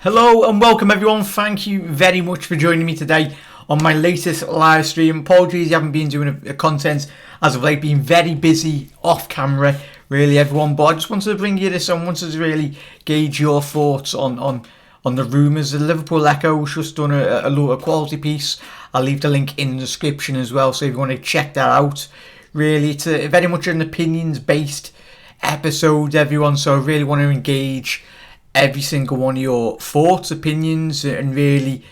Hello and welcome everyone. Thank you very much for joining me today on my latest live stream. Apologies I haven't been doing a content as of late, been very busy off camera really everyone, but I just wanted to bring you this on, wanted to really gauge your thoughts on the rumours. The Liverpool Echo's just done a quality piece. I'll leave the link in the description as well, so if you want to check that out. Really, it's very much an opinions based episode everyone, so I really want to engage every single one of your thoughts, opinions, and really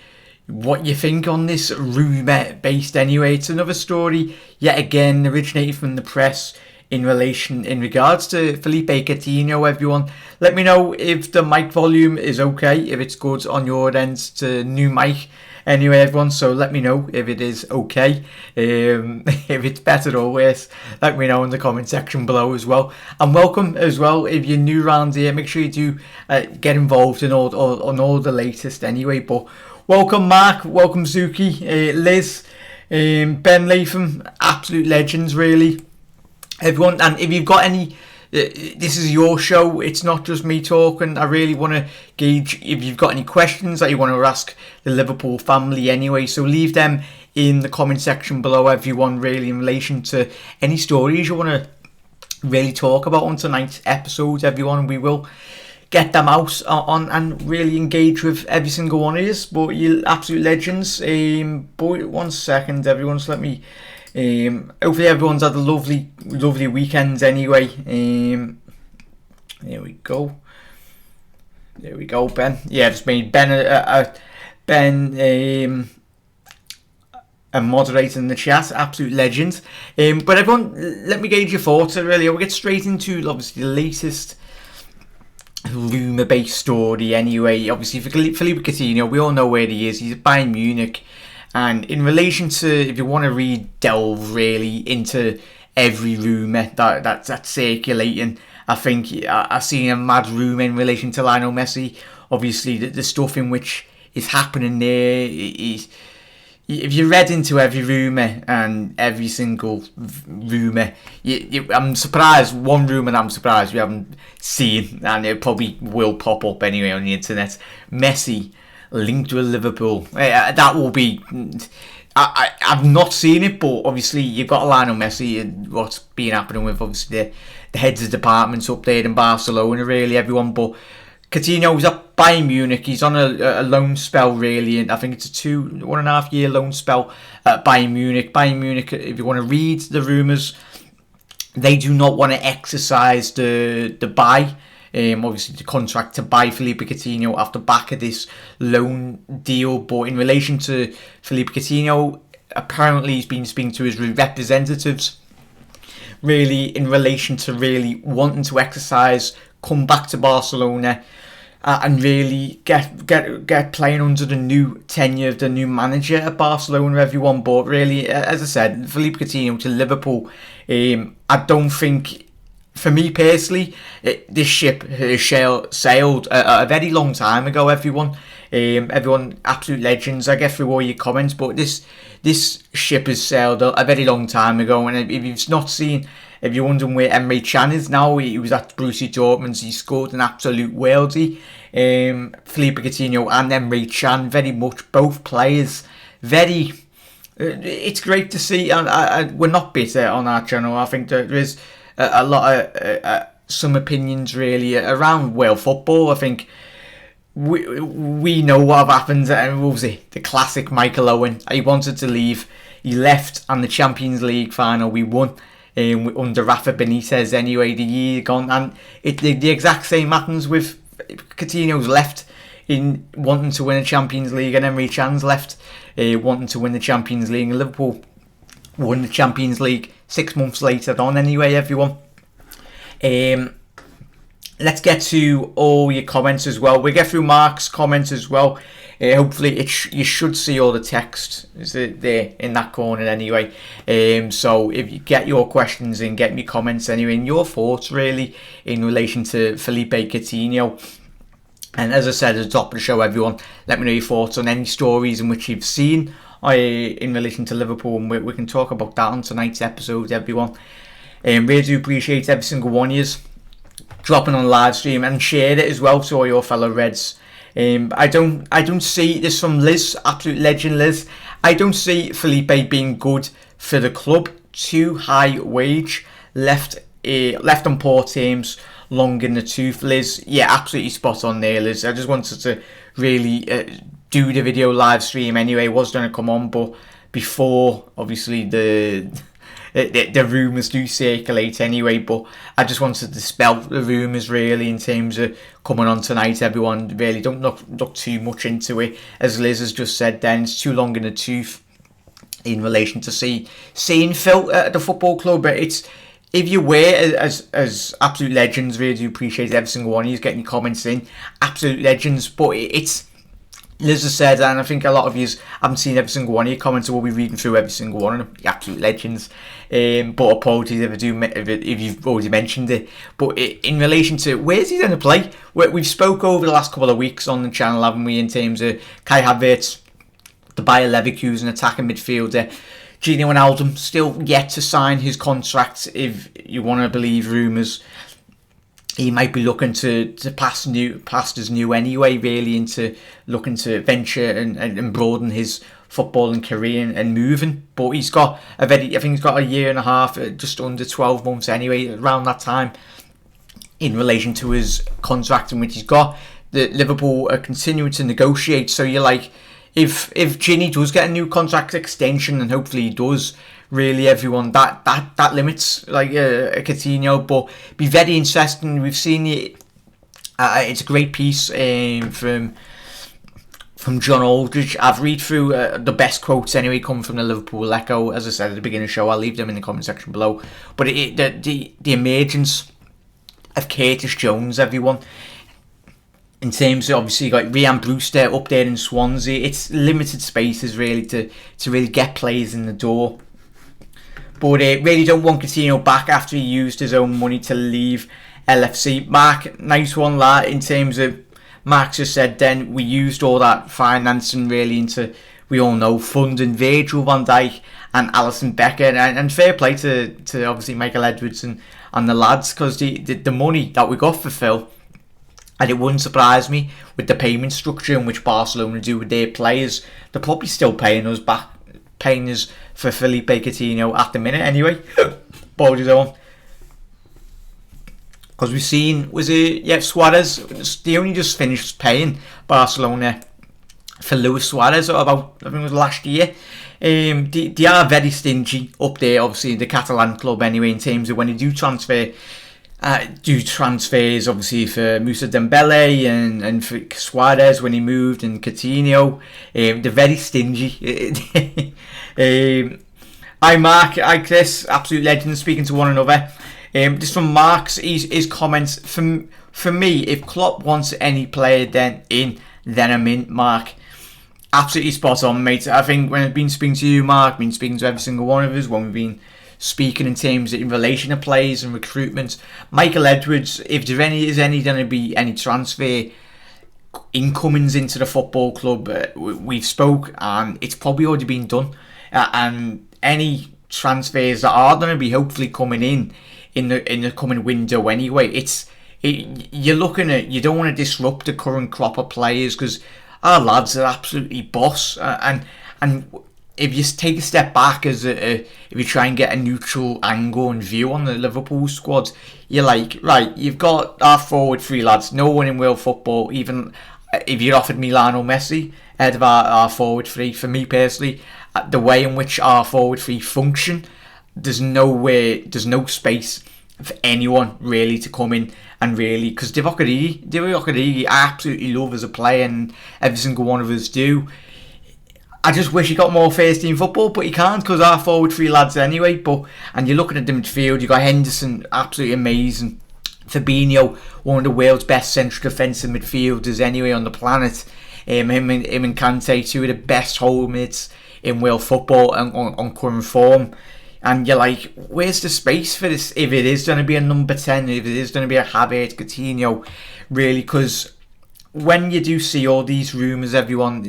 what you think on this rumour based anyway. It's another story yet again originated from the press in regards to Philippe Coutinho everyone. Let me know if the mic volume is okay, if it's good on your end. It's a new mic anyway everyone, so let me know if it is okay. If it's better or worse, let me know in the comment section below as well. And welcome as well if you're new around here. Make sure you do get involved in all the latest anyway. But welcome Mark, welcome Zuki, Liz, Ben Latham, absolute legends really everyone. And if you've got any, this is your show, it's not just me talking. I really want to gauge if you've got any questions that you want to ask the Liverpool family anyway, so leave them in the comment section below everyone, really, in relation to any stories you want to really talk about on tonight's episode everyone. We will get them out on and really engage with every single one of you, but you absolute legends. But 1 second everyone, just let me hopefully everyone's had a lovely weekend anyway. There we go, Ben. Yeah, just made Ben a moderator in the chat, absolute legend. But everyone, let me gauge your thoughts really. We'll get straight into obviously the latest rumour based story anyway. Obviously for Philippe Coutinho, we all know where he is. He's at Bayern Munich. And in relation to, if you want to delve really into every rumour that's circulating, I think I've seen a mad rumour in relation to Lionel Messi. Obviously, the stuff in which is happening there is, if you read into every rumour and every single rumour, I'm surprised, one rumour I'm surprised we haven't seen, and it probably will pop up anyway on the internet. Messi linked with Liverpool. That will be, I've not seen it, but obviously you've got Lionel Messi and what's been happening with obviously the heads of departments up there in Barcelona really everyone. But Coutinho's at Bayern Munich. He's on a loan spell really, and I think it's a 1.5 year loan spell at Bayern Munich. Bayern Munich, if you want to read the rumours, they do not want to exercise the buy. Obviously the contract to buy Philippe Coutinho off the back of this loan deal. But in relation to Philippe Coutinho, apparently he's been speaking to his representatives really in relation to really wanting to exercise, come back to Barcelona and really get playing under the new tenure of the new manager at Barcelona everyone. But really, as I said, Philippe Coutinho to Liverpool, I don't think, for me personally, this ship has sailed a very long time ago everyone. Everyone, absolute legends. I get through all your comments, but this ship has sailed a very long time ago. And if you've not seen, if you're wondering where Emre Can is now, he was at Borussia Dortmund. He scored an absolute worldie. Philippe Coutinho and Emre Can, very much both players. Very, it's great to see, and we're not bitter on our channel. I think there is a lot of some opinions really around world football. I think we know what happened, and what was it? The classic Michael Owen. He wanted to leave. He left, and the Champions League final we won under Rafa Benitez anyway the year gone, and the exact same happens with Coutinho's left in wanting to win a Champions League, and Emre Can's left wanting to win the Champions League, and Liverpool won the Champions League 6 months later on anyway everyone. Let's get to all your comments as well. We'll get through Mark's comments as well. Hopefully you should see all the text there in that corner anyway. So if you get your questions in, get me comments anyway, and your thoughts really in relation to Philippe Coutinho. And as I said at the top of the show everyone, let me know your thoughts on any stories in which you've seen in relation to Liverpool, and we can talk about that on tonight's episode everyone. Really do appreciate every single one of you dropping on live stream, and share it as well to all your fellow Reds. I don't see this from Liz, absolute legend Liz. I don't see Felipe being good for the club. Too high wage, left on poor teams, long in the tooth. Liz, yeah, absolutely spot on there, Liz. I just wanted to really do the video live stream anyway. It was going to come on, but before obviously the rumours do circulate anyway, but I just wanted to dispel the rumours really in terms of coming on tonight. Everyone really don't look too much into it. As Liz has just said then, it's too long in the tooth in relation to seeing Phil at the football club. But it's, if you were as absolute legends, really do appreciate every single one of you getting your comments in, absolute legends. But it's, Liz has said, and I think a lot of you haven't seen every single one of your comments, so we'll be reading through every single one of them, the absolute legends. But apologies if you've already mentioned it. But in relation to where's he going to play, we've spoke over the last couple of weeks on the channel, haven't we, in terms of Kai Havertz, the Bayer Leverkusen attacking midfielder. Gini Wijnaldum still yet to sign his contract, if you want to believe rumours. He might be looking to pass as new anyway, really, into looking to venture and broaden his footballing career and moving. But he's got I think he's got a year and a half, just under 12 months anyway, around that time, in relation to his contract in which he's got. The Liverpool are continuing to negotiate, so you're like, if Gini does get a new contract extension, and hopefully he does, really everyone, that limits like a Coutinho. But be very interesting. We've seen it. It's a great piece from John Aldridge. I've read through the best quotes anyway, coming from the Liverpool Echo. As I said at the beginning of the show, I'll leave them in the comment section below. But the emergence of Curtis Jones, everyone, in terms of, obviously, you got Ryan Brewster up there in Swansea. It's limited spaces really to really get players in the door. But really don't want Coutinho back after he used his own money to leave LFC. Mark, nice one, lad. In terms of, Mark just said then, we used all that financing really into, we all know, funding Virgil van Dijk and Alisson Becker. And fair play to obviously Michael Edwards and the lads, because the money that we got for Phil, and it wouldn't surprise me with the payment structure in which Barcelona do with their players, they're probably still paying us for Philippe Coutinho at the minute anyway. Apologies on. Because we've seen, Suarez, they only just finished paying Barcelona for Luis Suarez about, I think it was last year. They are very stingy up there, obviously, the Catalan club anyway, in terms of when they do transfers, obviously, for Moussa Dembele and for Suarez when he moved, and Coutinho. They're very stingy. Hi Mark, hi Chris, absolute legends speaking to one another. Just from Mark's his comments, for me, if Klopp wants any player then I'm in, Mark. Absolutely spot on, mate. I think when I've been speaking to you, Mark, I've been speaking to every single one of us when we've been speaking in terms of in relation to players and recruitment. Michael Edwards, if there is any going to be any transfer incomings into the football club, we've spoke and it's probably already been done. And any transfers that are going to be hopefully coming in the coming window anyway, you're looking at, you don't want to disrupt the current crop of players, because our lads are absolutely boss, and if you take a step back if you try and get a neutral angle and view on the Liverpool squad, you're like, right, you've got our forward three lads, no one in world football, even if you offered Milan or Messi ahead of our forward three. For me personally, the way in which our forward three function, there's no space for anyone really to come in and really, because Divock Origi, I absolutely love as a player, and every single one of us do. I just wish he got more first team football, but he can't, because our forward three lads anyway. And you're looking at the midfield, you got Henderson, absolutely amazing. Fabinho, one of the world's best central defensive midfielders anyway on the planet. Him and Kante, two of the best holdmates in world football and on current form. And you're like, where's the space for this? If it is going to be a number 10, if it is going to be a Havertz, Coutinho, really, because when you do see all these rumours, everyone,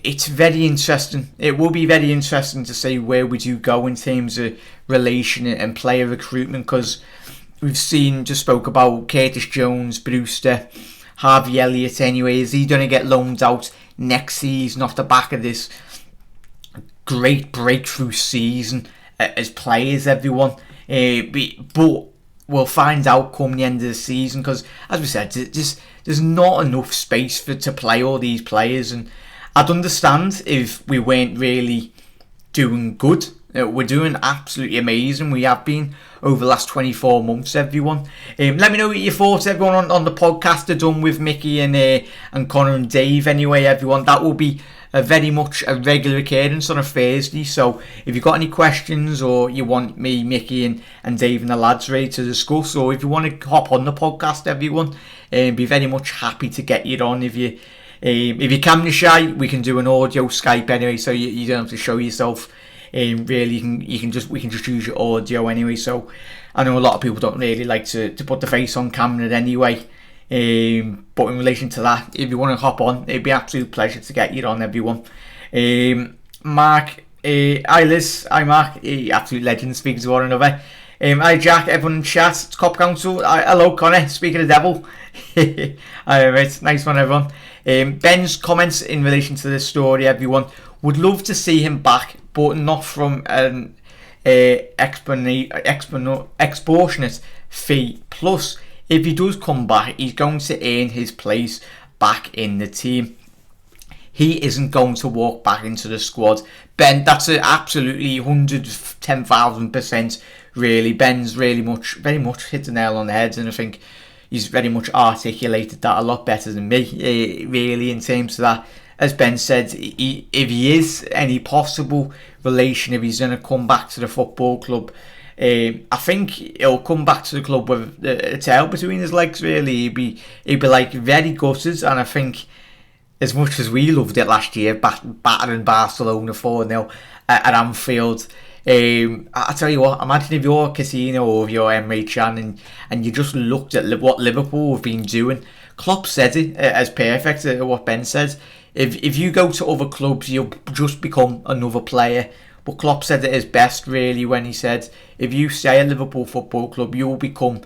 it's very interesting. It will be very interesting to see where we do go in terms of relation and player recruitment, because we've seen, just spoke about Curtis Jones, Brewster, Harvey Elliott anyway? Is he going to get loaned out next season off the back of this great breakthrough season as players, everyone? But we'll find out come the end of the season, because, as we said, there's not enough space to play all these players, and I'd understand if we weren't really doing good. We're doing absolutely amazing. We have been over the last 24 months, everyone. Let me know what your thoughts, everyone, on the podcast are done with Mickey and Connor and Dave anyway, everyone. That will be very much a regular occurrence on a Thursday. So if you've got any questions, or you want me, Mickey and Dave and the lads ready to discuss, or if you want to hop on the podcast, everyone, be very much happy to get you on. If you're camera shy, we can do an audio Skype anyway, so you don't have to show yourself. Really, we can just use your audio anyway. So I know a lot of people don't really like to put the face on camera anyway. But in relation to that, if you want to hop on, it'd be an absolute pleasure to get you on, everyone. Mark, hi Liz, hi Mark, absolute legend, speaking to one another. Hi Jack, everyone in chat, it's Cop Council. Hello Connor, speaking of the devil. Right, nice one, everyone. Ben's comments in relation to this story, everyone. Would love to see him back, but not from an extortionate fee. Plus, if he does come back, he's going to earn his place back in the team. He isn't going to walk back into the squad. Ben, that's absolutely 110,000% really. Ben's very much hit the nail on the head, and I think he's very much articulated that a lot better than me, really, in terms of that. As Ben said, if he is any possible relation, if he's going to come back to the football club, I think he'll come back to the club with a tail between his legs, really. He'd be like very gutted, and I think as much as we loved it last year, battering Barcelona 4-0 at Anfield, I tell you what, imagine if you're Coutinho or if you're Emre Can and you just looked at what Liverpool have been doing. Klopp said it as perfect, what Ben said. If you go to other clubs, you'll just become another player. But Klopp said it as best, really, when he said, if you stay at Liverpool Football Club, you'll become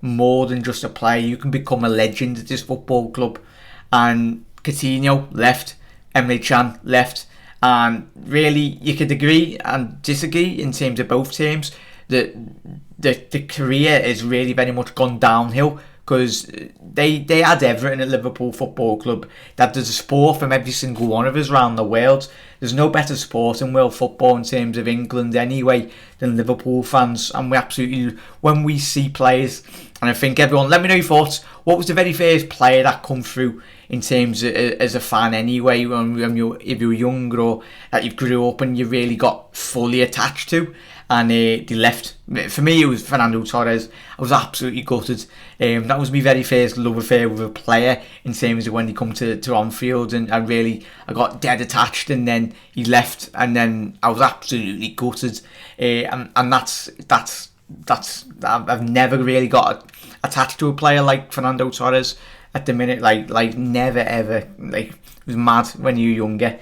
more than just a player. You can become a legend at this football club. And Coutinho left, Emre Can left, and really you could agree and disagree in terms of both teams that the career has really very much gone downhill, because they had everything at Liverpool Football Club. That there's a sport from every single one of us around the world. There's no better sport in world football in terms of England anyway than Liverpool fans, and we absolutely, when we see players, and I think everyone, let me know your thoughts. What was the very first player that come through in terms of, as a fan anyway, if you were younger, or that you grew up and you really got fully attached to, and they left? For me, it was Fernando Torres. I was absolutely gutted. That was my very first love affair with a player in terms of when he come to Anfield, and I got dead attached, and then he left, and then I was absolutely gutted. And that's I've never really got attached to a player like Fernando Torres at the minute. Like never ever. Like, it was mad when you were younger.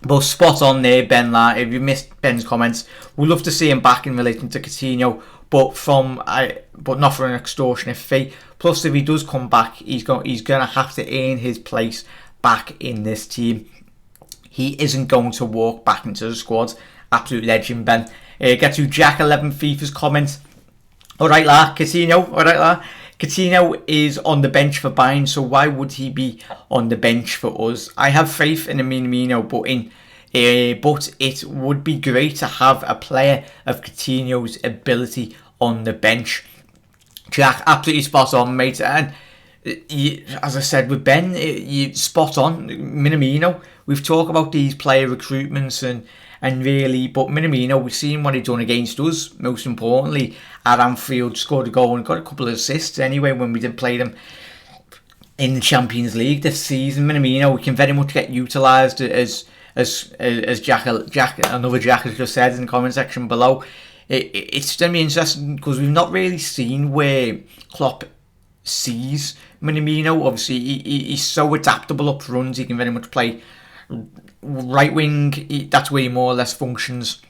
But spot on there, Ben. If you missed Ben's comments, we'd love to see him back in relation to Coutinho, but not for an extortionate fee. Plus, if he does come back, he's going to have to earn his place back in this team. He isn't going to walk back into the squad. Absolute legend, Ben. Get to Jack 11 FIFA's comment. Alright, Coutinho. Alright, Coutinho is on the bench for Bayern, so why would he be on the bench for us? I have faith in Minamino, but it would be great to have a player of Coutinho's ability on the bench. Jack, absolutely spot on, mate. And as I said with Ben, you spot on. Minamino, we've talked about these player recruitments and really, but Minamino, we've seen what he's done against us, most importantly, at Anfield, scored a goal and got a couple of assists anyway when we did play them in the Champions League this season. Minamino, we can very much get utilised as Jack, another Jack has just said in the comment section below. It's going to be interesting because we've not really seen where Klopp sees Minamino. Obviously, he's so adaptable up front, he can very much play right wing. That's where he more or less functions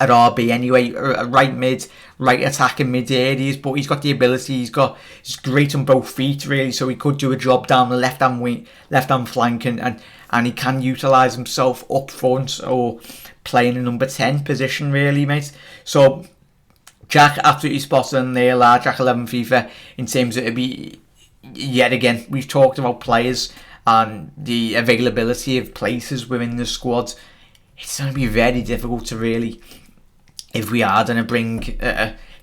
at RB anyway, right mid, right attacking mid areas, but he's got the ability, he's great on both feet really, so he could do a job down the left hand flank, and he can utilise himself up front or playing a number 10 position really, mate. So Jack, absolutely spot on there, Jack 11 FIFA, in terms of it be, yet again, we've talked about players and the availability of places within the squad. It's going to be very difficult to really, if we are going to bring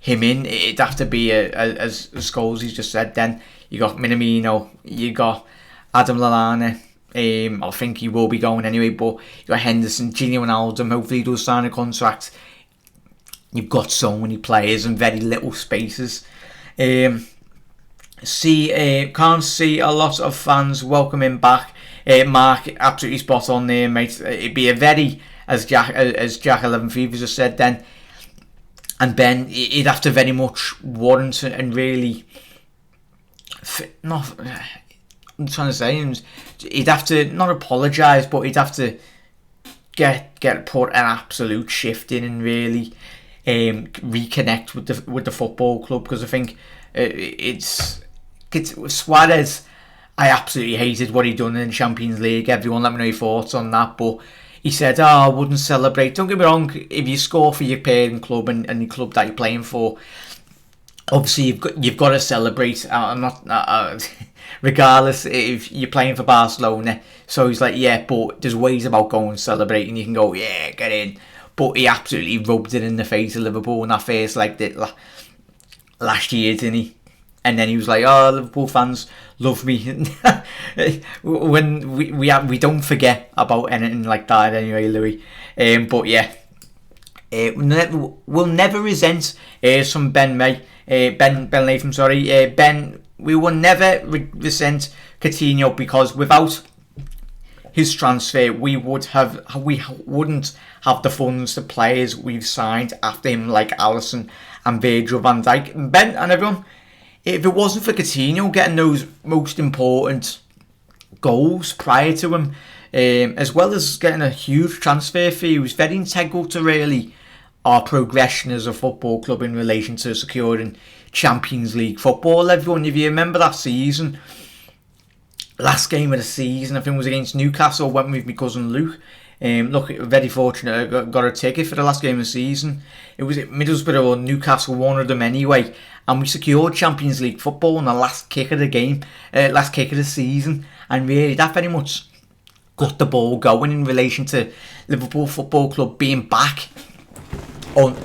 him in, it'd have to be, as Scholes just said then, you got Minamino, you got Adam Lallana, I think he will be going anyway, but you got Henderson, Gini Wijnaldum, hopefully he does sign a contract. You've got so many players and very little spaces. Can't see a lot of fans welcoming back. Mark, absolutely spot on there, mate. It'd be a very, as Jack 11 Fevers just said then, and Ben, he'd have to very much warrant and really, I'm trying to say, he'd have to not apologise, but he'd have to get put an absolute shift in and really reconnect with the football club, because I think it's Suarez. I absolutely hated what he done in the Champions League. Everyone, let me know your thoughts on that. But he said, I wouldn't celebrate. Don't get me wrong, if you score for your parent club and the club that you're playing for, obviously you've got to celebrate. I'm not regardless if you're playing for Barcelona. So he's like, yeah, but there's ways about going and celebrating. You can go, yeah, get in. But he absolutely rubbed it in the face of Liverpool in that face like that last year, didn't he? And then he was like, "Oh, Liverpool fans love me." When we don't forget about anything like that anyway, Louis. But yeah, we'll never resent some Ben Latham. Sorry, Ben. We will never resent Coutinho, because without his transfer, we wouldn't have the funds to players we've signed after him, like Alisson and Virgil van Dijk. Ben and everyone, if it wasn't for Coutinho getting those most important goals prior to him, as well as getting a huge transfer fee, he was very integral to really our progression as a football club in relation to securing Champions League football. Everyone, if you remember that season, last game of the season, I think it was against Newcastle, went with my cousin Luke. Look, very fortunate, I got a ticket for the last game of the season. It was at Middlesbrough or Newcastle, one of them anyway, and we secured Champions League football on the last kick of the game, last kick of the season, and really that very much got the ball going in relation to Liverpool Football Club being back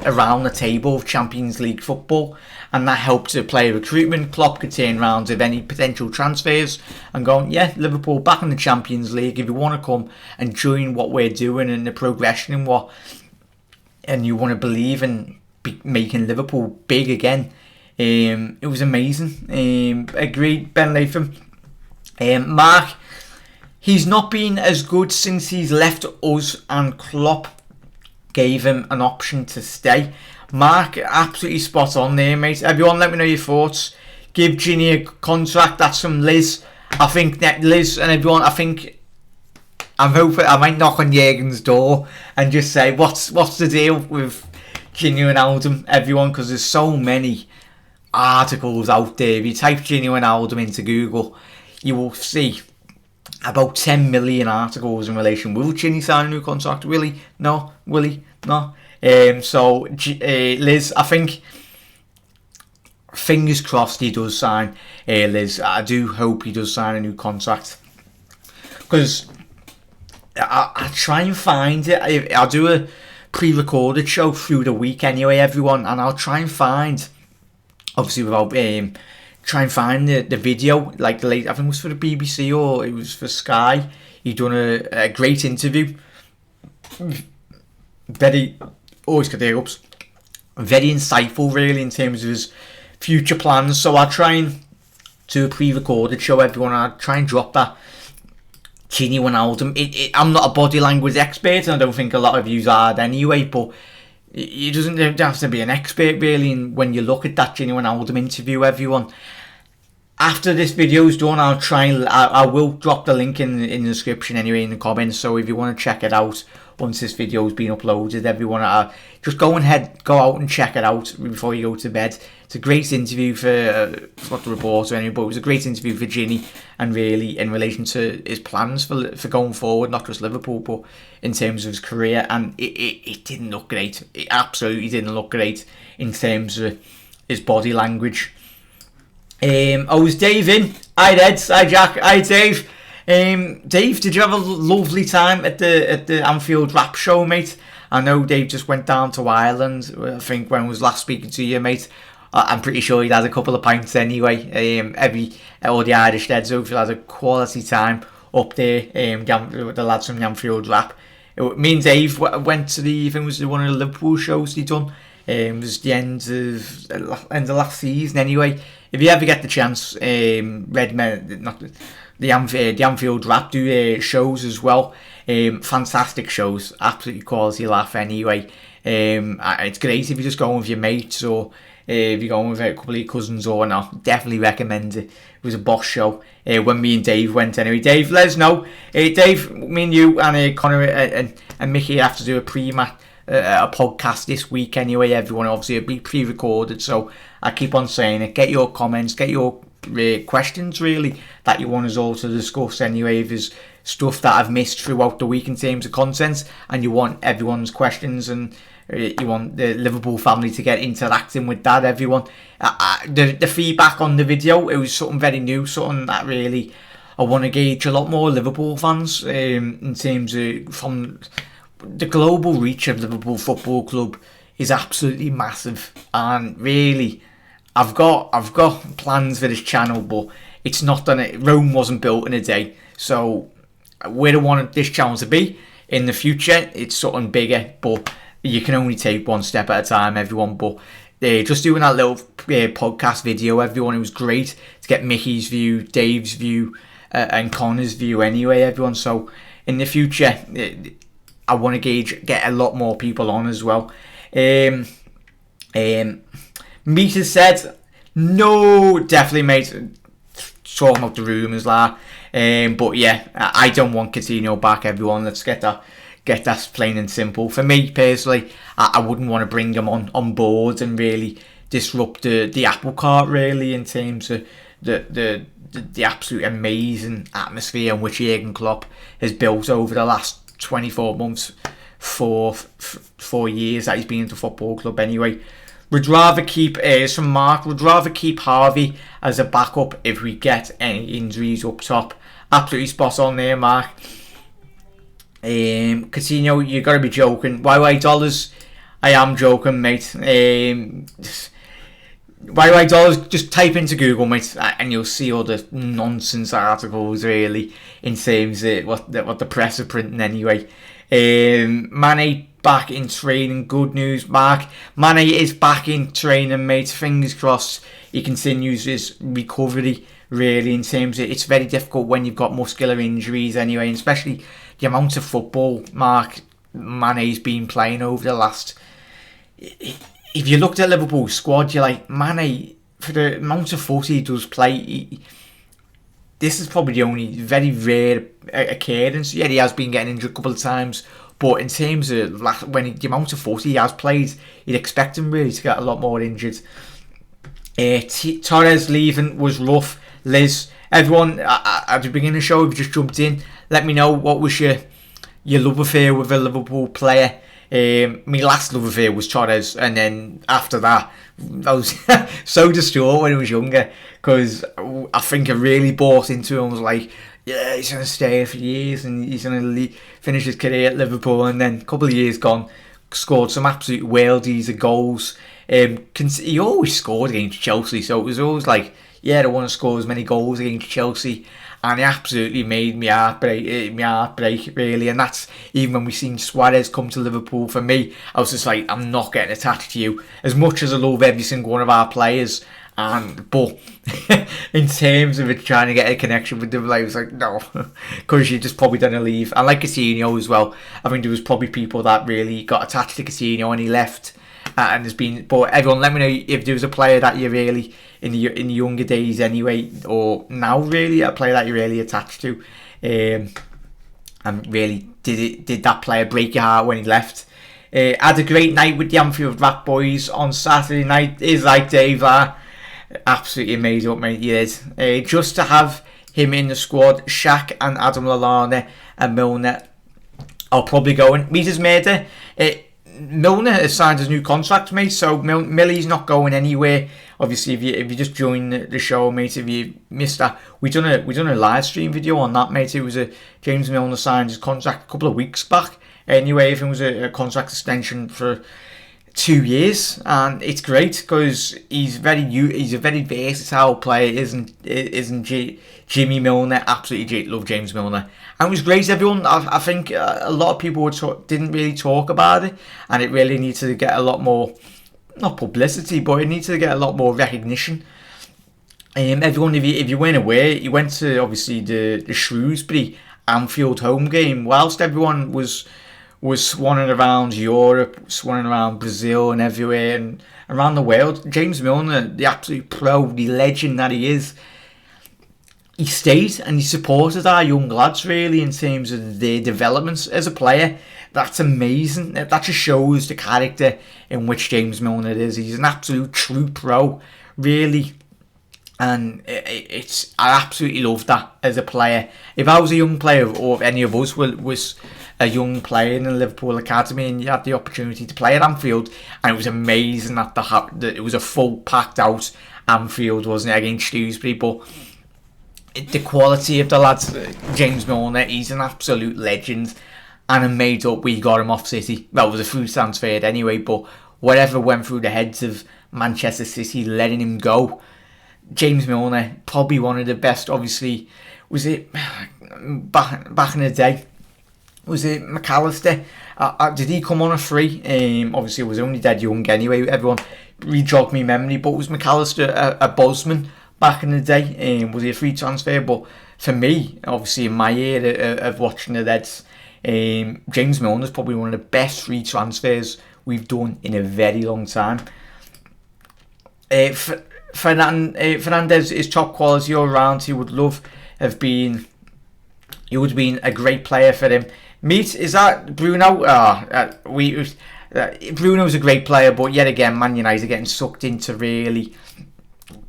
around the table of Champions League football, and that helped to player recruitment. Klopp could turn round of any potential transfers and go, yeah, Liverpool back in the Champions League. If you want to come and join what we're doing and the progression and you want to believe in making Liverpool big again, it was amazing. Agreed, Ben Latham. Mark, he's not been as good since he's left us, and Klopp gave him an option to stay. Mark, absolutely spot on there, mate. Everyone, let me know your thoughts. Give Ginny a contract. That's from Liz. I think that Liz and everyone, I'm hoping I might knock on Jürgen's door and just say, what's the deal with Ginny Wijnaldum, everyone? Because there's so many articles out there. If you type Ginny Wijnaldum into Google, you will see about 10 million articles in relation. Will Ginny sign a new contract? Will he? No. Will he? No. So Liz, I think, fingers crossed he does sign. Liz, I do hope he does sign a new contract, because I try and find it. I'll do a pre-recorded show through the week anyway, everyone, and I'll try and find, obviously without try and find the video, like the late, I think it was for the BBC or it was for Sky. He done a great interview. Very, always got their ups. Very insightful, really, in terms of his future plans. So I'll try and do a pre-recorded show, everyone. I'll try and drop that Gini Wijnaldum. I'm not a body language expert, and I don't think a lot of you are anyway, but it doesn't have to be an expert, really. And when you look at that Gini Wijnaldum interview, everyone, after this video's done, I will drop the link in the description anyway, in the comments. So if you want to check it out, once this video's been uploaded. Everyone, just go out and check it out before you go to bed. It's a great interview for not the reporter anyway, but it was a great interview for Ginny, and really in relation to his plans for going forward, not just Liverpool, but in terms of his career. And it didn't look great. It absolutely didn't look great in terms of his body language. Was Dave in? Hi Ed, hi Jack, hi Dave. Dave, did you have a lovely time at the Anfield rap show, mate? I know Dave just went down to Ireland, I think, when I was last speaking to you, mate. I'm pretty sure he'd had a couple of pints anyway. All the Irish lads hopefully had a quality time up there with the lads from the Anfield rap. Me and Dave went to I think it was one of the Liverpool shows he done. It was the end of last season anyway. If you ever get the chance, the Anfield rap do shows as well. Fantastic shows, absolutely quality laugh anyway. It's great if you just go with your mates, or if you're going with a couple of your cousins or not. Definitely recommend it. It was a boss show when me and Dave went anyway. Dave, let us know. Dave, me and you and Connor and Mickey have to do a pre-match a podcast this week anyway. Everyone, obviously it'll be pre-recorded, so I keep on saying it. Get your comments, get your questions really that you want us all to discuss anyway. If there's stuff that I've missed throughout the week in terms of content and you want everyone's questions, and you want the Liverpool family to get interacting with that, everyone, the feedback on the video, it was something very new, something that really I want to gauge a lot more Liverpool fans in terms of, from the global reach of Liverpool Football Club is absolutely massive. And really, I've got plans for this channel, but it's not done. Rome wasn't built in a day. So where I want this channel to be in the future, it's something bigger, but you can only take one step at a time, everyone. But just doing that little podcast video, everyone, it was great to get Mickey's view, Dave's view, and Connor's view anyway, everyone. So in the future, I want to get a lot more people on as well. Meter said, no, definitely, mate. Talking about the rumours, but yeah, I don't want Coutinho back, everyone. Let's get that plain and simple. For me personally, I wouldn't want to bring him on board and really disrupt the apple cart, really, in terms of the absolute amazing atmosphere in which Jurgen Klopp has built over the last 24 months, 4 years that he's been at the football club anyway. Would rather keep Harvey as a backup if we get any injuries up top. Absolutely spot on there, Mark. Coutinho, you gotta be joking. $YY, I am joking, mate. $YY, just type into Google, mate, and you'll see all the nonsense articles really in terms of what the press are printing anyway. Mane back in training, good news, Mark. Mane is back in training, mate. Fingers crossed he continues his recovery, really, in terms of it's very difficult when you've got muscular injuries anyway, and especially the amount of football Mark Mane's been playing over the last... If you looked at Liverpool's squad, you're like, Mane, for the amount of footy he does play, this is probably the only very rare occurrence. Yeah, he has been getting injured a couple of times, but in terms of the amount of footy he has played, you'd expect him really to get a lot more injured. Torres leaving was rough. Liz, everyone, at the beginning of the show, if you just jumped in, let me know what was your love affair with a Liverpool player. My last love affair was Torres, and then after that I was so distraught when I was younger, because I think I really bought into him. I was like, yeah, he's going to stay for years and he's going to finish his career at Liverpool. And then a couple of years gone, scored some absolute worldies of goals. He always scored against Chelsea, so it was always like, yeah, I want to score as many goals against Chelsea. And he absolutely made me heart break, really. And that's even when we seen Suarez come to Liverpool. For me, I was just like, I'm not getting attached to you. As much as I love every single one of our players, but in terms of it, trying to get a connection with them, I was like, no, because you just probably don't leave. And like Coutinho as well, I think there was probably people that really got attached to Coutinho and he left. And there's been, but everyone, let me know if there was a player that you really in the younger days anyway, or now really a player that you're really attached to. and really did that player break your heart when he left. Had a great night with the Anfield Rat Boys on Saturday night. Is like Dave, absolutely made up, mate. He is. Just to have him in the squad, Shaq and Adam Lallana and Milner are probably going. Meters made it. Milner has signed his new contract, mate, so Millie's not going anywhere. Obviously, if you just joined the show, mate, if you missed that, we done a live stream video on that, mate. It was James Milner signed his contract a couple of weeks back. Anyway, it was a contract extension for 2 years, and it's great because he's a very versatile player, isn't Jimmy Milner? Absolutely love James Milner, and it was great. Everyone, I think a lot of people didn't really talk about it, and it really needs to get a lot more, not publicity, but it needs to get a lot more recognition. Everyone, if you went away, you went to obviously the Shrewsbury Anfield home game, whilst everyone was swanning around Europe, swanning around Brazil and everywhere and around the world. James Milner, the absolute pro, the legend that he is, he stayed and he supported our young lads really in terms of their developments as a player. That's amazing. That just shows the character in which James Milner is. He's an absolute true pro, really. And I absolutely love that as a player. If I was a young player, or if any of us was a young player in the Liverpool Academy and you had the opportunity to play at Anfield, and it was amazing that it was a full packed out Anfield, wasn't it, against Shrewsbury, but the quality of the lads, James Milner, he's an absolute legend, and I'm made up we got him off City. Well, it was a free transfer anyway, but whatever went through the heads of Manchester City letting him go, James Milner, probably one of the best. Obviously, was it back in the day? Was it McAllister? Did he come on a free? Obviously, it was only dead young anyway. Everyone re-jogged me memory, but was McAllister a Bosman back in the day? Was he a free transfer? But for me, obviously, in my era of watching the Reds, James Milner is probably one of the best free transfers we've done in a very long time. Fernandez is top quality all round. He would have been a great player for him. Meet, is that Bruno? Bruno's a great player, but yet again, Man United are getting sucked into really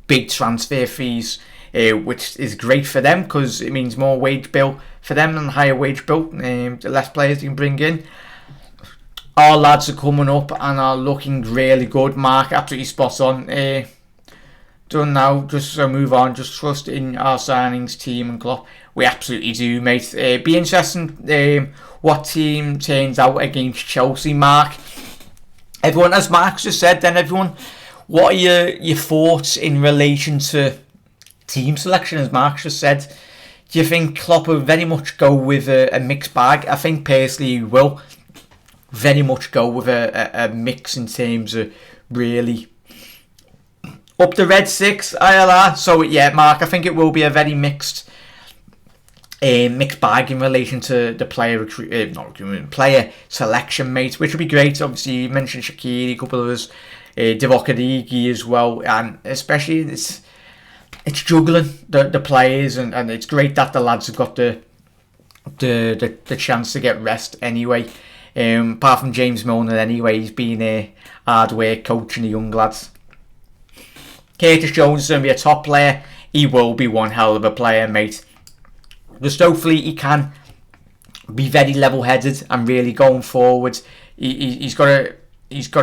big transfer fees, which is great for them because it means more wage bill for them and higher wage bill. The less players you can bring in. Our lads are coming up and are looking really good. Mark, absolutely spot on. Done now, just so move on, just trust in our signings team and Klopp. We absolutely do, mate. Be interesting what team turns out against Chelsea, Mark. Everyone, as Mark just said, then everyone, what are your thoughts in relation to team selection, as Mark just said? Do you think Klopp will very much go with a mixed bag? I think personally he will very much go with a mix in terms of really up the red six ILR. So yeah, Mark, I think it will be a very mixed bag in relation to the player selection, mate, which would be great. Obviously, you mentioned Shaqiri, a couple of us, Divock Origi as well, and especially it's juggling the players, and it's great that the lads have got the chance to get rest anyway. Apart from James Milner, anyway, he's been a hard work coaching the young lads. Curtis Jones is going to be a top player. He will be one hell of a player, mate. Just hopefully he can be very level-headed and really going forward. He's got a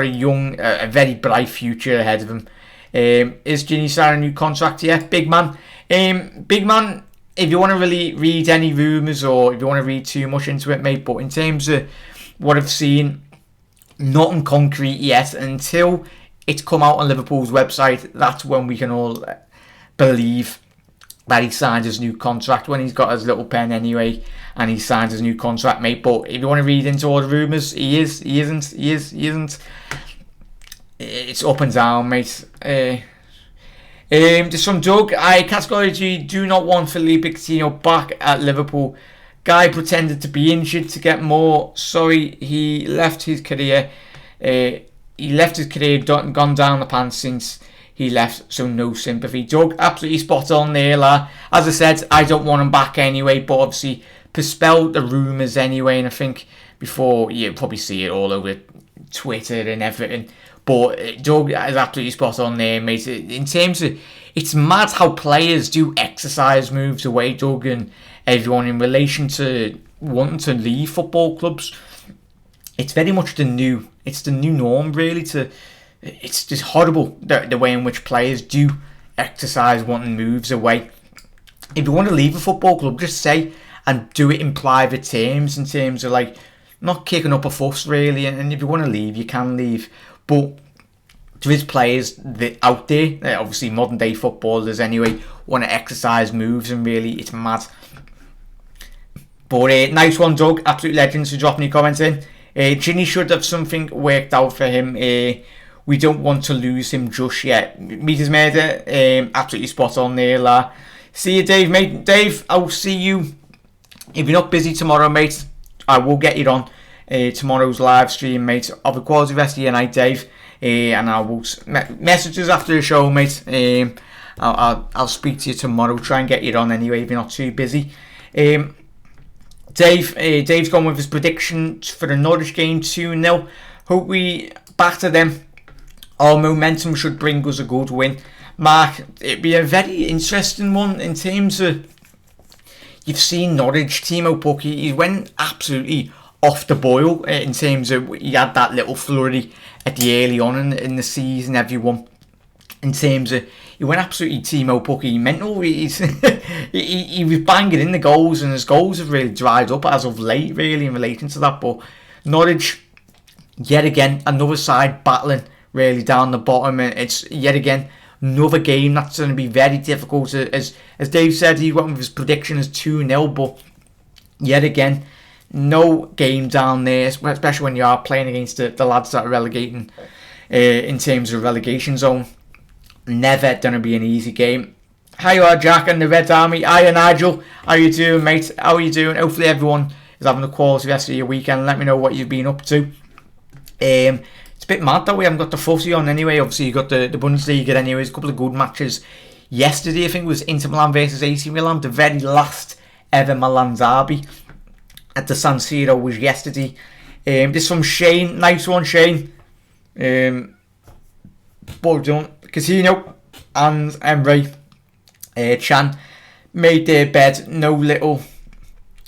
young, a very bright future ahead of him. Is Ginny signing a new contract yet? Big man. Big man, if you want to really read any rumours or if you want to read too much into it, mate, but in terms of what I've seen, nothing concrete yet. Until it's come out on Liverpool's website, that's when we can all believe that he signed his new contract, when he's got his little pen anyway and he signed his new contract, mate. But if you want to read into all the rumours, he isn't. It's up and down, mate. Just from Doug, I categorically do not want Philippe Coutinho back at Liverpool. Guy pretended to be injured to get more. Sorry, he left his career. Gone down the pants since he left, so no sympathy. Doug, absolutely spot on there, lad. As I said, I don't want him back anyway, but obviously dispelled the rumours anyway, and I think before you'll probably see it all over Twitter and everything. But Doug is absolutely spot on there, mate. In terms of, it's mad how players do exercise moves away, Doug, and everyone in relation to wanting to leave football clubs. It's very much the new norm, really. It's just horrible the way in which players do exercise wanting moves away. If you want to leave a football club, just say and do it in private terms, in terms of like not kicking up a fuss really. And if you want to leave, you can leave. But there is players that out there, obviously modern day footballers anyway, want to exercise moves, and really it's mad. But nice one, Doug. Absolute legends for dropping your comments in. Ginny should have something worked out for him. We don't want to lose him just yet. Meet his murder. Absolutely spot on there, la. See you, Dave, mate. Dave, I'll see you. If you're not busy tomorrow, mate, I will get you on tomorrow's live stream, mate. Have a quality rest of your night, Dave. And I will message us after the show, mate. I'll speak to you tomorrow. Try and get you on anyway if you're not too busy. Dave's gone with his prediction for the Norwich game 2-0. Hope we batter them. Our momentum should bring us a good win. Mark, it'd be a very interesting one in terms of, you've seen Norwich, Timo Pukki, he went absolutely off the boil in terms of, he had that little flurry at the early on in the season, everyone. In terms of, he went absolutely Timo Pukki mental. He was banging in the goals, and his goals have really dried up as of late, really, in relation to that. But Norwich, yet again, another side battling really down the bottom. It's yet again another game that's going to be very difficult. As Dave said, he went with his prediction as 2-0, but yet again, no game down there, especially when you are playing against the lads that are relegating in terms of relegation zone. Never going to be an easy game. Hi, you are, Jack and the Red Army. Hiya, Nigel. How you doing, mate? How are you doing? Hopefully everyone is having a quality rest of your weekend. Let me know what you've been up to. It's a bit mad that we haven't got the footy on anyway. Obviously, you got the Bundesliga anyways. A couple of good matches yesterday. I think it was Inter Milan versus AC Milan. The very last ever Milan derby at the San Siro was yesterday. This from Shane. Nice one, Shane. Well done. Coutinho and Emre Chan made their bed. No little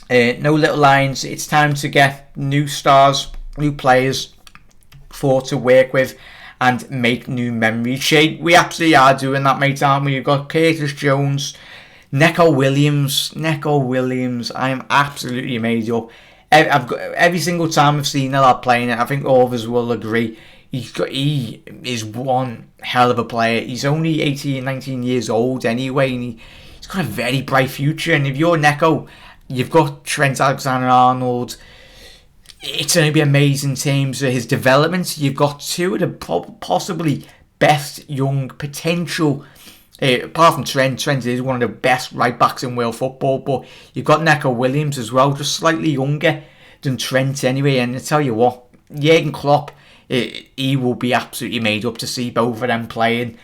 lines. It's time to get new stars, new players to work with and make new memories. Shane, we absolutely are doing that, mate, aren't we? You've got Curtis Jones, Neco Williams. I am absolutely made up. I've got every single time I've seen a lad playing it. I think all of us will agree. He is one hell of a player. He's only 18, 19 years old anyway, and he's got a very bright future. And if you're Neco, you've got Trent Alexander-Arnold. It's going to be amazing in terms of his development. You've got two of the possibly best young potential, apart from Trent is one of the best right backs in world football, but you've got Neco Williams as well, just slightly younger than Trent anyway. And I tell you what, Jurgen Klopp, he will be absolutely made up to see both of them playing.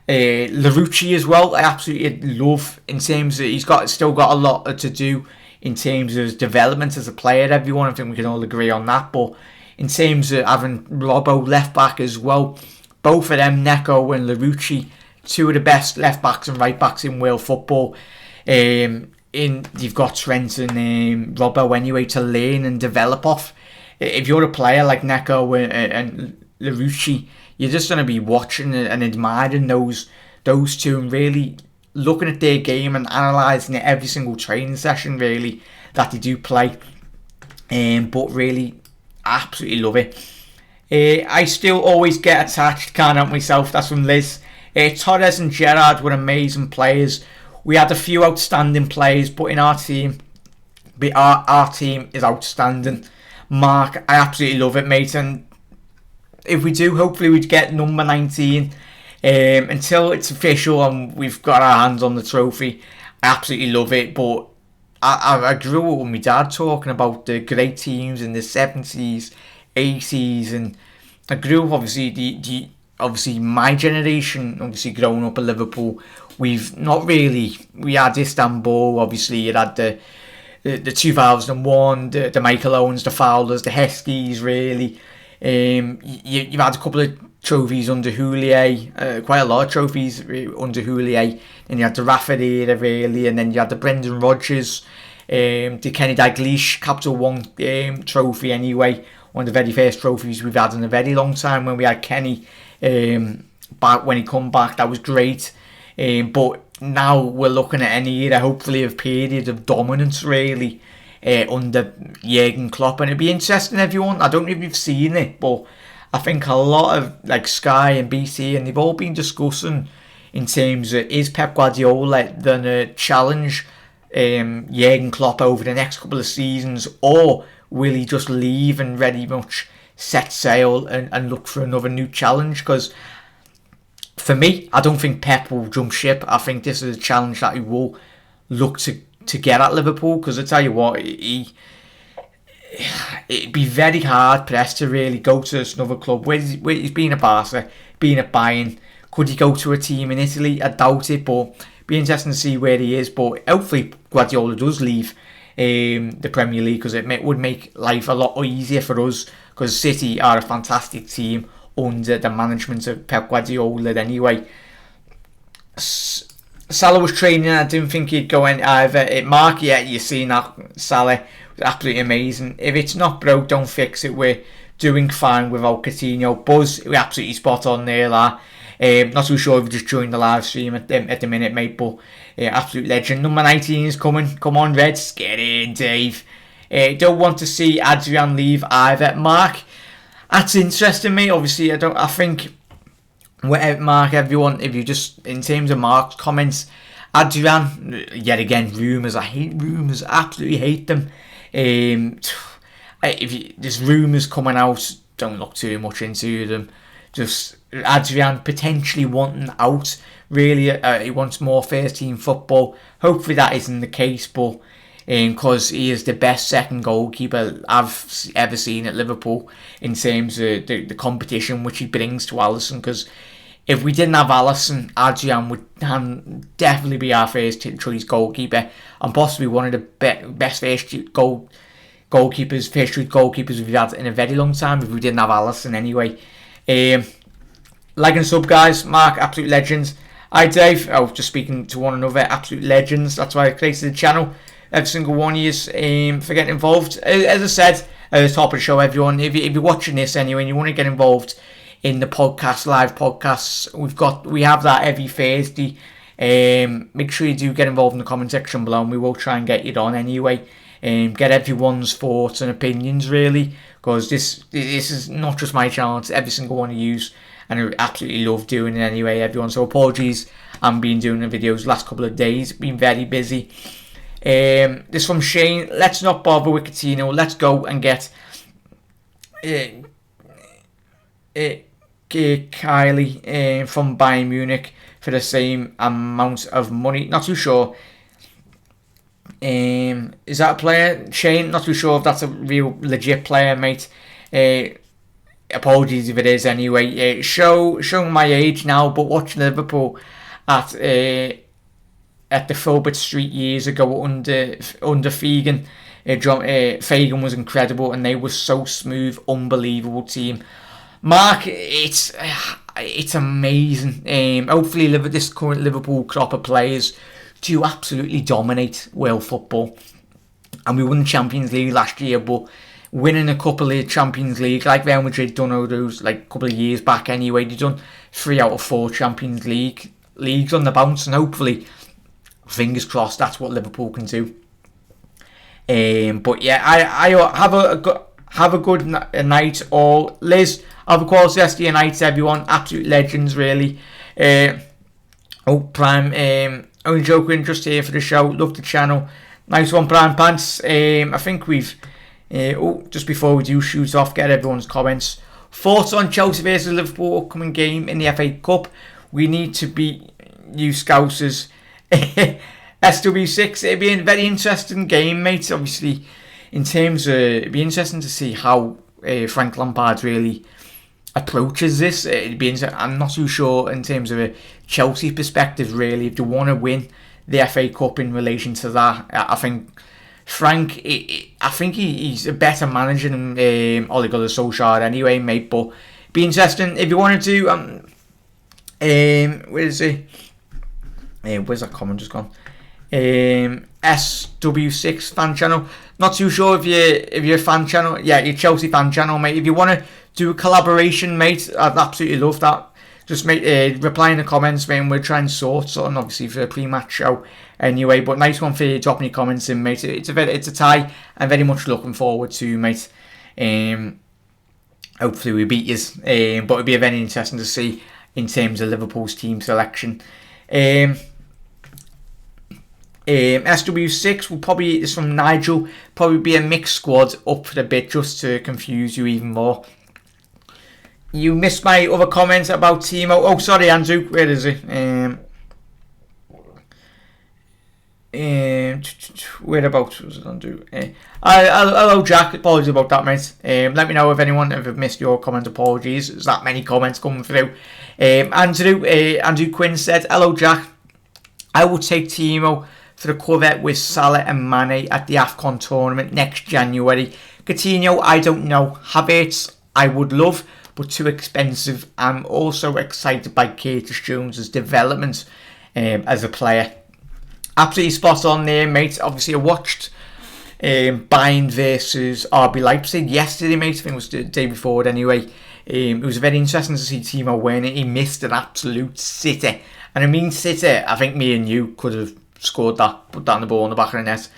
Larouci as well, I absolutely love in terms of, he's still got a lot to do in terms of his development as a player. Everyone, I think we can all agree on that. But in terms of having Robbo left back as well, both of them, Neco and Larouci, two of the best left backs and right backs in world football. You've got Trent and Robbo anyway to learn and develop off. If you're a player like Neco and Larouci, you're just going to be watching and admiring those two and really looking at their game and analysing it every single training session really that they do play. But really, absolutely love it. I still always get attached, can't help myself. That's from Liz. Torres and Gerrard were amazing players. We had a few outstanding players, but in our team, our team is outstanding. Mark, I absolutely love it, mate. And if we do, hopefully we'd get number 19. Until it's official and we've got our hands on the trophy, I absolutely love it. But I grew up with my dad talking about the great teams in the 70s, 80s, and I grew up obviously my generation, obviously growing up in Liverpool, we had Istanbul, obviously you had the 2001, the Michael Owens, the Fowlers, the Heskies, really. You've had a couple of trophies under Houllier, quite a lot of trophies under Houllier. Then you had the Rafford era, really, and then you had the Brendan Rodgers, the Kenny Dalglish Capital One trophy anyway. One of the very first trophies we've had in a very long time when we had Kenny back when he come back. That was great. But now we're looking at an era, hopefully, of period of dominance, really, under Jurgen Klopp. And it'd be interesting, everyone. I don't know if you've seen it, but I think a lot of like Sky and BT, and they've all been discussing in terms of, is Pep Guardiola going to challenge Jurgen Klopp over the next couple of seasons, or will he just leave and very much set sail and look for another new challenge? Because for me, I don't think Pep will jump ship. I think this is a challenge that he will look to get at Liverpool, because I tell you what, it'd be very hard pressed to really go to another club. Where he's been at Barca, been at Bayern. Could he go to a team in Italy? I doubt it, but be interesting to see where he is. But hopefully Guardiola does leave the Premier League, because it would make life a lot easier for us, because City are a fantastic team under the management of Pep Guardiola anyway. Salah was training, I didn't think he'd go in either. Mark, yeah, you've seen that. Salah was absolutely amazing. If it's not broke, don't fix it. We're doing fine without Coutinho. Buzz, we're absolutely spot on there, that. Not too sure if you just joined the live stream at the minute, mate, but absolute legend. Number 19 is coming. Come on, Reds, get in, Dave. Don't want to see Adrian leave either. Mark, that's interesting, mate. Obviously, I think, Mark, everyone, if you just, in terms of Mark's comments, Adrian, yet again, rumours. I hate rumours. Absolutely hate them. There's rumours coming out, don't look too much into them. Just Adrian potentially wanting out. Really, he wants more first team football. Hopefully that isn't the case, but because he is the best second goalkeeper I've ever seen at Liverpool in terms of the competition which he brings to Alisson. Because if we didn't have Alisson, Adrian would definitely be our first choice goalkeeper, and possibly one of the best first choice goalkeepers we've had in a very long time if we didn't have Alisson anyway. Like and sub, guys. Mark, absolute legends. Hi, Dave. Just speaking to one another, absolute legends. That's why I created the channel. Every single one of you for getting involved. As I said at the top of the show, everyone, if you're watching this anyway and you want to get involved in the podcast, live podcasts, we have that every Thursday. Make sure you do get involved in the comment section below, and we will try and get you on anyway. Get everyone's thoughts and opinions, really, because this is not just my channel, it's every single one of you, and I absolutely love doing it anyway, everyone. So apologies, I haven't been doing the videos the last couple of days, been very busy. This from Shane: let's not bother with Coutinho, let's go and get Kylie from Bayern Munich for the same amount of money. Not too sure. Is that a player, Shane? Not too sure if that's a real legit player, mate. Apologies if it is anyway. Showing my age now, but watching Liverpool at the Filbert Street years ago under Fagan. Fagan was incredible, and they were so smooth, unbelievable team. Mark, it's amazing. Hopefully this current Liverpool crop of players to absolutely dominate world football. And we won the Champions League last year, but winning a couple of Champions League, like Real Madrid done all those, like a couple of years back anyway, they've done 3 out of 4 Champions Leagues on the bounce, and hopefully, fingers crossed, that's what Liverpool can do. But yeah, I have a good night, all. Liz, have a quality SDA night, everyone. Absolute legends, really. Prime, only joking, just here for the show. Love the channel. Nice one, Prime Pants. I think we've just before we do shoot off, get everyone's comments. Thoughts on Chelsea versus Liverpool upcoming game in the FA Cup? We need to beat you Scousers. SW6, it'd be a very interesting game, mate. Obviously, in terms of, it'd be interesting to see how Frank Lampard really approaches this. It'd be I'm not too sure in terms of a Chelsea perspective, really, if they want to win the FA Cup in relation to that. I think Frank, I think he's a better manager than Ole Gunnar Solskjaer anyway, mate. But be interesting if you want to do. Where is he? Where's that comment just gone? SW6 fan channel. Not too sure if you're a fan channel. Yeah, your Chelsea fan channel, mate. If you want to do a collaboration, mate, I'd absolutely love that. Just reply in the comments, mate, and we'll try and sort something, obviously, for a pre-match show anyway. But nice one for you dropping your comments in, mate. It's a tie. I'm very much looking forward to, mate. Hopefully we beat you. But it'll be very interesting to see in terms of Liverpool's team selection. SW6 will probably, this from Nigel, probably be a mixed squad up for a bit just to confuse you even more. You missed my other comments about Timo. Oh, sorry, Andrew. Where is he? Whereabouts was it, Andrew? Hello, Jack. Apologies about that, mate. Let me know if I've missed your comment. Apologies. There's that many comments coming through. Andrew Quinn said, hello, Jack. I will take Timo for the cover with Salah and Mane at the AFCON tournament next January. Coutinho, I don't know. Havertz, I would love, but too expensive. I'm also excited by Curtis Jones' development as a player. Absolutely spot on there, mate. Obviously, I watched Bayern versus RB Leipzig yesterday, mate. I think it was the day before anyway. It was very interesting to see Timo Werner. He missed an absolute sitter. And I mean sitter, I think me and you could have scored that, put that on the ball in the back of the net.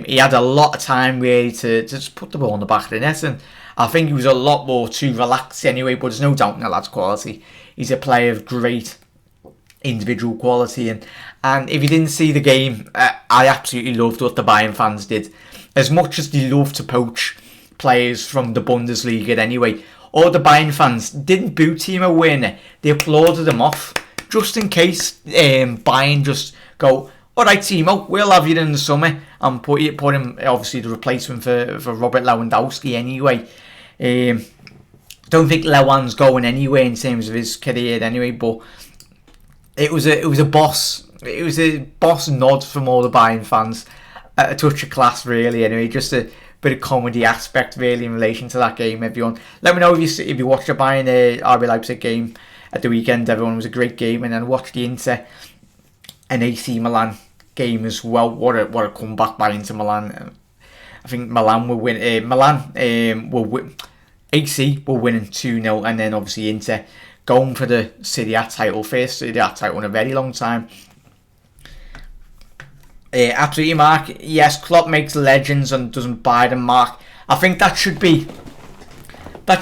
He had a lot of time really to just put the ball in the back of the net, and I think he was a lot more too relaxed anyway, but there's no doubt in the lad's quality. He's a player of great individual quality, and if you didn't see the game, I absolutely loved what the Bayern fans did. As much as they love to poach players from the Bundesliga anyway, all the Bayern fans didn't boo Timo Werner, they applauded him off, just in case Bayern just go, alright Timo, we'll have you in the summer, and put him obviously the replacement for Robert Lewandowski anyway. Don't think Lewan's going anywhere in terms of his career anyway, but it was a boss nod from all the Bayern fans, a touch of class really anyway, just a bit of comedy aspect really in relation to that game. Everyone, let me know if you watched the Bayern RB Leipzig game at the weekend. Everyone, it was a great game, and then watched the Inter and AC Milan game as well. What a comeback by Inter Milan. I think Milan will win. AC were winning 2-0, and then obviously Inter going for the Serie A title, first Serie A title in a very long time. Absolutely, Mark. Yes, Klopp makes legends and doesn't buy them, Mark. I think that should be a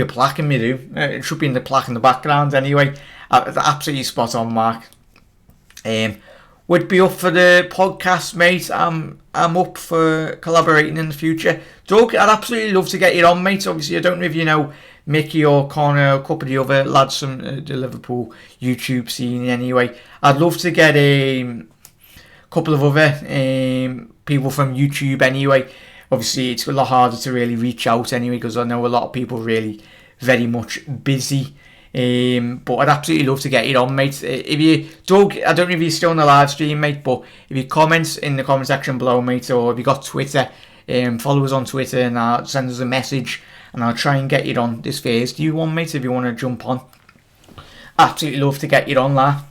plaque in me, too. It should be in the plaque in the background anyway. Absolutely spot on, Mark. Would be up for the podcast, mate. I'm up for collaborating in the future. Doug, I'd absolutely love to get you on, mate. Obviously, I don't know if you know Mickey or Connor, a couple of the other lads from the Liverpool YouTube scene anyway. I'd love to get a couple of other people from YouTube anyway. Obviously, it's a lot harder to really reach out anyway, because I know a lot of people really very much busy. But I'd absolutely love to get you on, mate. If you, Doug, I don't know if you're still on the live stream, mate, but if you comment in the comment section below, mate, or if you got Twitter, follow us on Twitter and send us a message, and I'll try and get you on this Thursday. You want, mate, if you want to jump on. Absolutely love to get you on, there.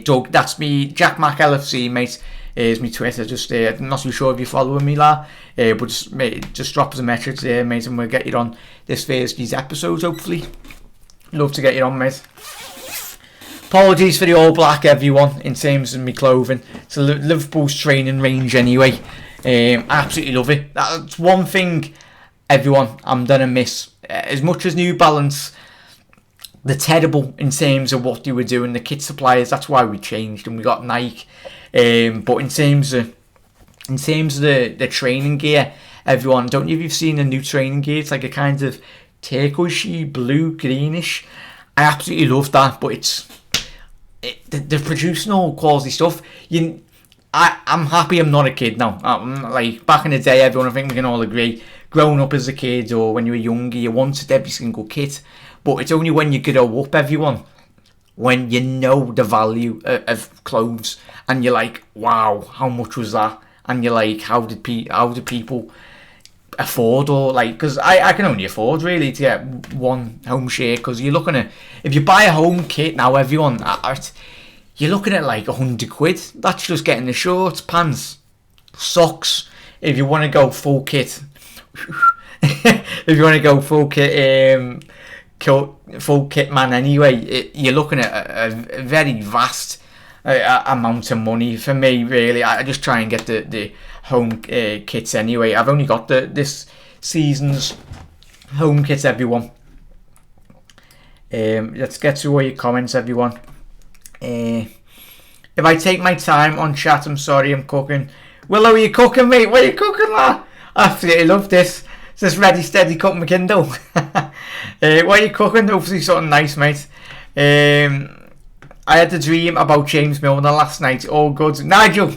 Doug, that's me, Jack Mac LFC, mate. Is my Twitter. Just I'm not too sure if you're following me, but just drop us a message there, mate, and we'll get you on this Thursday's episode, hopefully. Love to get you on, mate. Apologies for the all black, everyone, in terms of my clothing. It's Liverpool's training range anyway. Absolutely love it. That's one thing, everyone, I'm going to miss. As much as New Balance, they're terrible in terms of what they were doing, the kit suppliers. That's why we changed and we got Nike. But in terms of the training gear, everyone, don't know if you've seen the new training gear. It's like a kind of turquoise, blue, greenish. I absolutely love that, but they're producing all quality stuff. I'm happy I'm not a kid now. Like back in the day, everyone, I think we can all agree, growing up as a kid or when you were younger, you wanted every single kit. But it's only when you grow up, everyone, when you know the value of clothes and you're like, wow, how much was that? and you're like, how did people afford, or like, because I can only afford really to get one home shirt, because you're looking at, if you buy a home kit now, everyone, you're looking at like £100. That's just getting the shorts, pants, socks. If you want to go full kit, if you want to go full kit man anyway, you're looking at a very vast amount of money. For me, really, I just try and get the home kits anyway. I've only got this season's home kits, everyone. Let's get to all your comments, everyone. If I take my time on chat, I'm sorry, I'm cooking. Willow, are you cooking, mate? What are you cooking, lad? I absolutely love this. It's just ready, steady, cut my Kindle. What are you cooking? Hopefully something nice, mate. I had a dream about James Milner last night. All good. Nigel!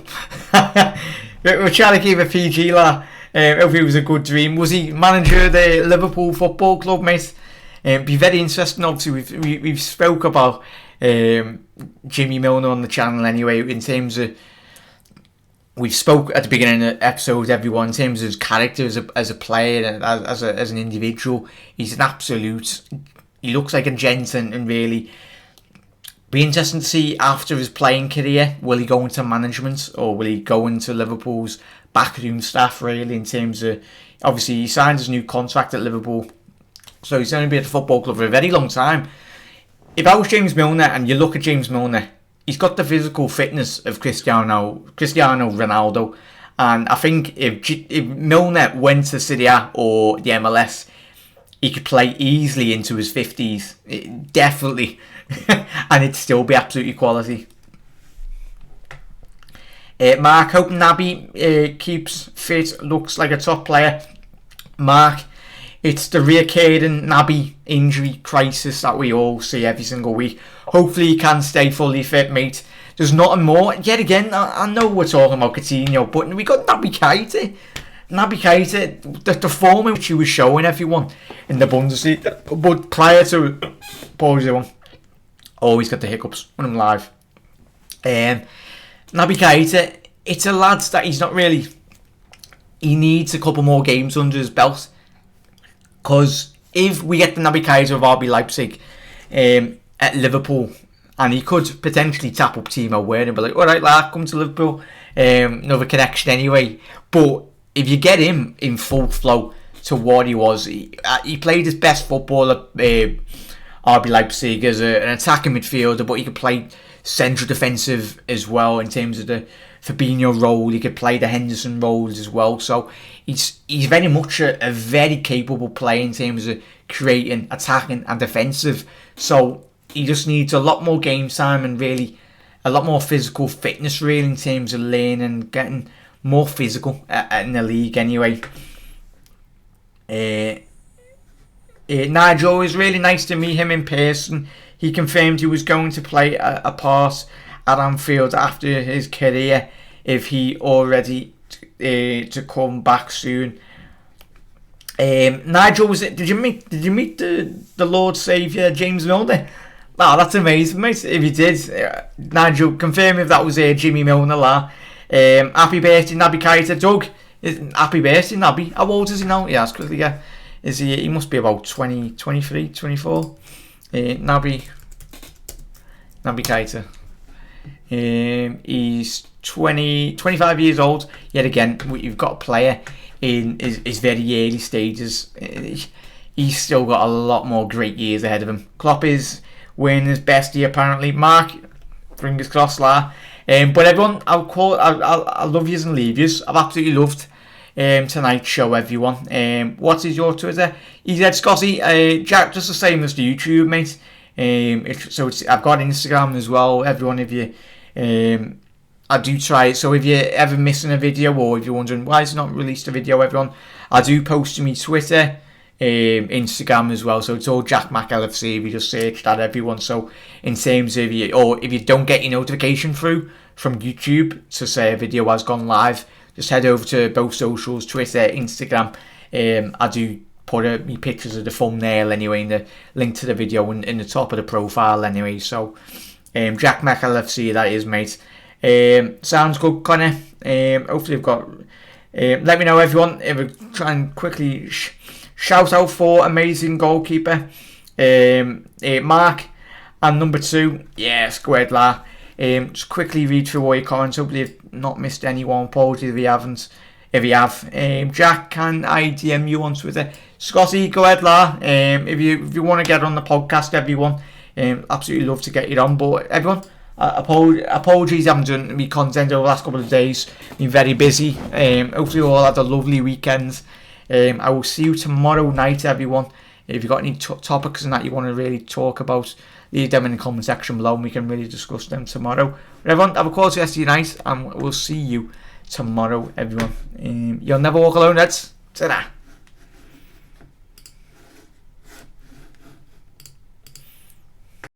We're trying to keep a PG, lad. Hopefully it was a good dream. Was he manager of the Liverpool Football Club, mate? Be very interesting. Obviously, we've spoke about Jimmy Milner on the channel anyway, in terms of, we spoke at the beginning of the episode, everyone, in terms of his character as a player and as an individual. He's an absolute, he looks like a gent, and really be interesting to see after his playing career, will he go into management, or will he go into Liverpool's backroom staff, really, in terms of, obviously he signed his new contract at Liverpool, so he's going to be at the football club for a very long time. If I was James Milner, and you look at James Milner, he's got the physical fitness of Cristiano Ronaldo, and I think if Milner went to Serie A or the MLS, he could play easily into his 50s, definitely, and it'd still be absolutely quality. Mark, hope Naby keeps fit, looks like a top player. Mark, it's the reoccurring Naby injury crisis that we all see every single week. Hopefully he can stay fully fit, mate. There's nothing more. Yet again, I know we're talking about Coutinho, but we got Naby Keita. Naby Keita, the form in which he was showing everyone in the Bundesliga, but prior to, pause one, always got the hiccups when I'm live. Naby Keita, it's a lad that he's not really, he needs a couple more games under his belt. Because if we get the Naby Keita of RB Leipzig at Liverpool, and he could potentially tap up Timo Werner and be like, alright lad, come to Liverpool, another connection anyway. But if you get him in full flow to what he was, he played his best football at RB Leipzig as an attacking midfielder, but he could play central defensive as well in terms of the Fabinho role. He could play the Henderson roles as well. So he's very much a very capable player in terms of creating, attacking and defensive. So he just needs a lot more game time and really a lot more physical fitness, really, in terms of learning and getting more physical in the league anyway. Nigel, it was really nice to meet him in person. He confirmed he was going to play a part at Anfield after his career, if he already to come back soon. Nigel, did you meet the Lord Saviour James Milner? Oh, that's amazing, mate. If you did, Nigel, confirm if that was Jimmy Milner. Happy birthday, Naby Keita. Doug, happy birthday, Naby. How old is he now? Yeah, quickly. Yeah, is he must be about 20, 23, 24. Naby Keita. He's 25 years old. Yet again, you've got a player in his very early stages. He's still got a lot more great years ahead of him. Klopp is winning his best year apparently. Mark, fingers crossed, but everyone, I'll love yous and leave yous. I've absolutely loved tonight's show, everyone. What is your Twitter? He said, Scotty, Jack, just the same as the YouTube, mate. I've got Instagram as well, everyone. If you I do try it, so if you're ever missing a video, or if you're wondering why it's not released a video, everyone, I do post to me Twitter, Instagram as well, so it's all Jack Mac LFC if you just search that, everyone. So in terms of you, or if you don't get your notification through from YouTube to say a video has gone live, just head over to both socials, Twitter, Instagram. I do put me pictures of the thumbnail anyway, and the link to the video in the top of the profile anyway. So Jack Mac LFC, that is, mate. Sounds good, Connor. Hopefully we've got... let me know, everyone, if we try and quickly shout out for amazing goalkeeper, Mark, and number 2, Squared La. Just quickly read through all your comments. Hopefully you've not missed anyone. Apologies if you haven't. If you have, Jack, can I DM you on Twitter? Scotty, go ahead, La. If you want to get on the podcast, everyone, absolutely love to get you on. But everyone, apologies, I haven't done any content over the last couple of days. Been very busy. Hopefully you all had a lovely weekend. I will see you tomorrow night, everyone. If you've got any topics and that you want to really talk about, leave them in the comment section below and we can really discuss them tomorrow. But everyone, have a quality rest of your night and we'll see you tomorrow, everyone. You'll never walk alone, lads. Ta-da.